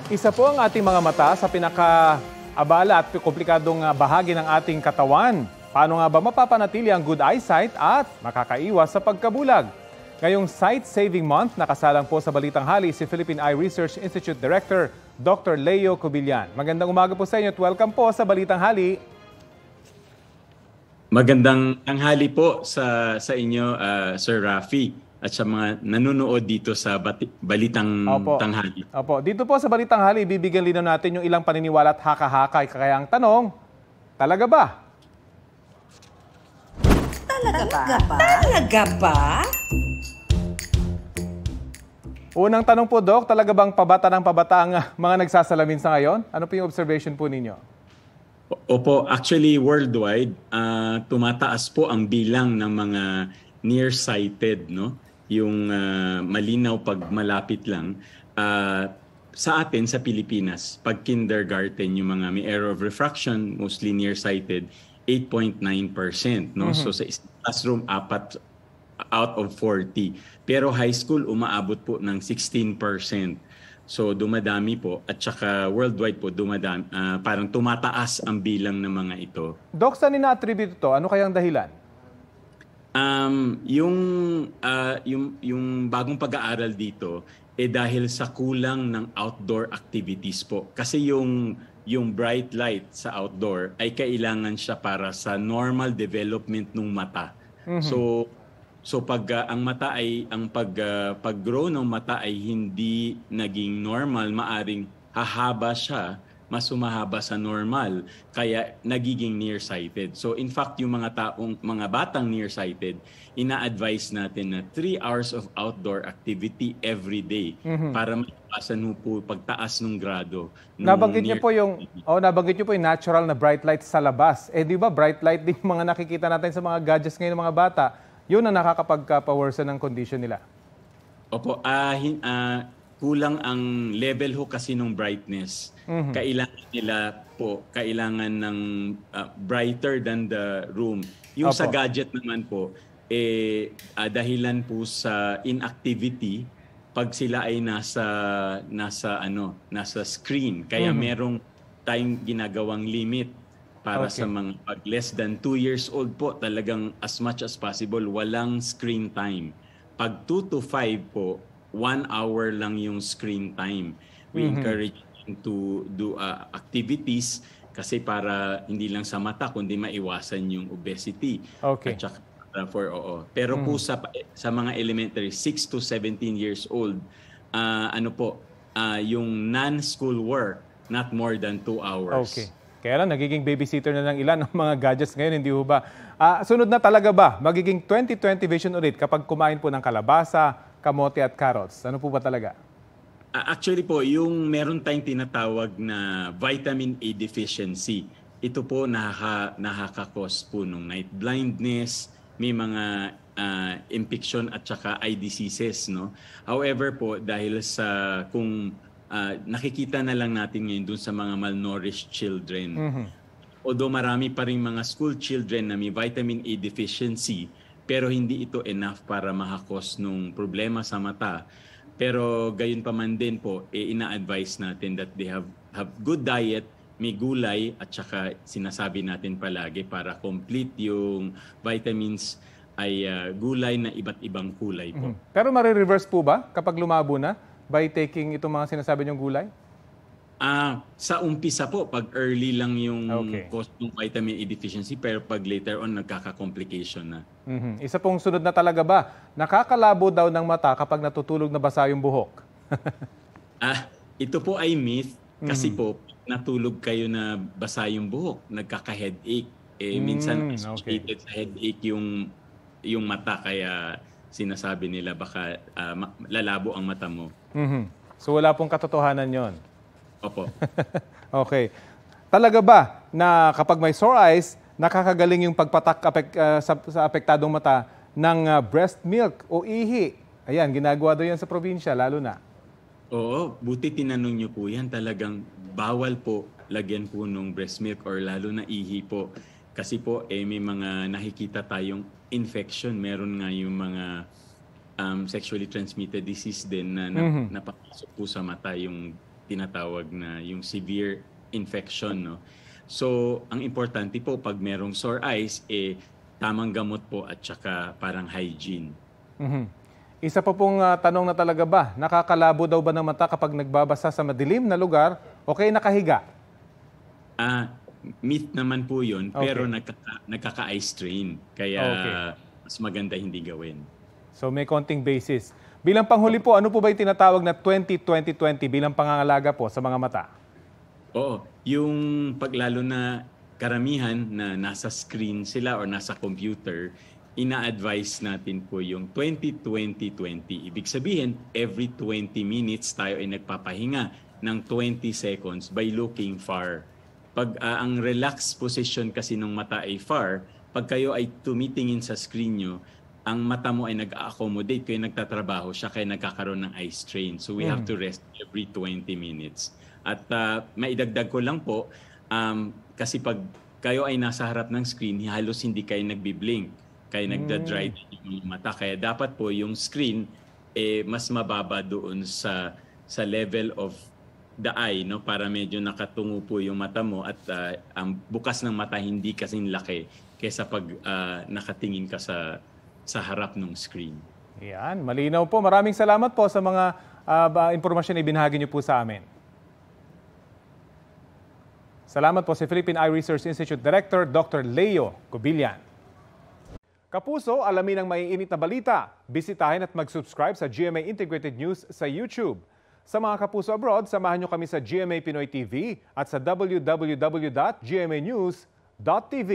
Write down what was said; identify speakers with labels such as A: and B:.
A: Isa po ang ating mga mata sa pinaka-abala at komplikadong bahagi ng ating katawan. Paano nga ba mapapanatili ang good eyesight at makakaiwas sa pagkabulag? Ngayong Sight Saving Month, nakasalang po sa Balitang Hali si Philippine Eye Research Institute Director Dr. Leo Cobillan. Magandang umaga po sa inyo at welcome po sa Balitang Hali.
B: Magandang tanghali po sa inyo, Sir Rafi, at sa mga nanonood dito sa Balitang Tanghali.
A: Opo. Dito po sa Balitang Hali, bibigyan linaw natin yung ilang paniniwala at haka-haka. Kaya ang tanong, talaga ba?
C: Talaga ba?
A: Unang tanong po, Doc, talaga bang pabata ng pabata ang mga nagsasalamin sa ngayon? Ano po yung observation po ninyo?
B: Opo, actually worldwide, tumataas po ang bilang ng mga nearsighted, no? Yung malinaw pag malapit lang. Sa atin, sa Pilipinas, pag kindergarten, yung mga may error of refraction, mostly nearsighted, 8.9%. No? So sa classroom, 4 out of 40. Pero high school, umaabot po ng 16%. So dumadami po. At saka worldwide po, dumadami, parang tumataas ang bilang ng mga ito.
A: Doc, saan ina-attribute ito? Ano kayang dahilan?
B: Yung bagong pag-aaral dito dahil sa kulang ng outdoor activities po. Kasi yung bright light sa outdoor ay kailangan siya para sa normal development ng mata. So pag ang mata ay pag-grow ng mata ay hindi naging normal, maaring hahaba siya, mas humahaba sa normal, kaya nagiging nearsighted. So in fact, yung mga batang nearsighted, ina-advise natin na 3 hours of outdoor activity every day para maiwasan po pagtaas ng grado.
A: Nabanggit niyo po yung natural na bright light sa labas. Di ba bright light din mga nakikita natin sa mga gadgets ngayon ng mga bata, yun ang nakakapagpa-worsen ng condition nila.
B: Opo, kulang ang level ho kasi ng brightness. Kailangan ng brighter than the room. Yung sa gadget naman po, dahilan po sa inactivity pag sila ay nasa screen. Kaya merong tayong ginagawang limit para sa mga pag less than 2 years old po, talagang as much as possible, walang screen time. Pag 2 to 5 po, 1 hour lang yung screen time. We encourage to do activities kasi para hindi lang sa mata kundi maiwasan yung obesity.
A: Okay.
B: At saka, pero po sa mga elementary 6 to 17 years old, yung non-school work not more than 2 hours.
A: Okay. Kaya lang nagiging babysitter na ng ilan ng mga gadgets ngayon, hindi ho ba? Sunod na talaga ba magiging 20/20 vision ulit kapag kumain po ng kalabasa, kamote at carrots? Ano po ba talaga?
B: Actually po, yung meron tayong tinatawag na vitamin A deficiency. Ito po nakaka-cause po ng night blindness, may mga infection at saka eye diseases, no? However po, dahil sa kung nakikita na lang natin ngayon dun sa mga malnourished children. Although marami pa rin mga school children na may vitamin A deficiency, pero hindi ito enough para makakos ng problema sa mata. Pero gayon pa man din po, ina-advise natin that they have good diet, may gulay at saka sinasabi natin palagi para complete yung vitamins ay gulay na iba't ibang kulay po.
A: Pero marireverse po ba kapag lumabo na by taking itong mga sinasabi niyong gulay?
B: Sa umpisa po, pag early lang yung cause ng vitamin A deficiency, pero pag later on, nagkaka-complication na.
A: Isa pong sunod na talaga ba, nakakalabo daw ng mata kapag natutulog na basa yung buhok?
B: Ito po ay myth, kasi po, natulog kayo na basa yung buhok, nagkaka-headache. Minsan, associated sa headache yung mata, kaya sinasabi nila baka lalabo ang mata mo.
A: So wala pong katotohanan yon.
B: Opo.
A: Okay. Talaga ba na kapag may sore eyes, nakakagaling yung pagpatak sa apektadong mata ng breast milk o ihi? Ayan, ginagawa daw yan sa probinsya, lalo na.
B: Oo, buti tinanong niyo po yan. Talagang bawal po lagyan po ng breast milk or lalo na ihi po. Kasi po, may mga nakikita tayong infection. Meron nga yung mga sexually transmitted disease din na napapasok po sa mata, yung tinatawag na yung severe infection, no? So, ang importante po pag merong sore eyes, tamang gamot po at saka parang hygiene.
A: Isa pa pong tanong na talaga ba, nakakalabo daw ba ng mata kapag nagbabasa sa madilim na lugar o kaya nakahiga?
B: Myth naman po yun,
A: Okay.
B: pero nagkaka-eye strain. Kaya mas maganda hindi gawin.
A: So may konting basis. Bilang panghuli po, ano po ba yung tinatawag na 20-20-20 bilang pangangalaga po sa mga mata?
B: Oo, yung paglalo na karamihan na nasa screen sila or nasa computer, ina-advise natin po yung 20-20-20. Ibig sabihin, every 20 minutes tayo ay nagpapahinga ng 20 seconds by looking far. Pag ang relaxed position kasi ng mata ay far, pag kayo ay tumitingin sa screen nyo, ang mata mo ay nag-accommodate kayo nagtatrabaho siya kaya nagkakaroon ng eye strain. So we have to rest every 20 minutes. At maidagdag ko lang po, kasi pag kayo ay nasa harap ng screen, halos hindi kayo nagbi-blink. Kaya nagda-dry yung mata. Kaya dapat po yung screen mas mababa doon sa level of the eye, no, para medyo nakatungo po yung mata mo at ang bukas ng mata hindi kasing laki kaysa pag nakatingin ka sa harap ng screen.
A: Yan, malinaw po. Maraming salamat po sa mga impormasyon na ibinahagi niyo po sa amin. Salamat po si Philippine Eye Research Institute Director Dr. Leo Cobillan. Kapuso, alamin ang maiinit na balita. Bisitahin at mag-subscribe sa GMA Integrated News sa YouTube. Sa mga kapuso abroad, samahan niyo kami sa GMA Pinoy TV at sa www.gmanews.tv.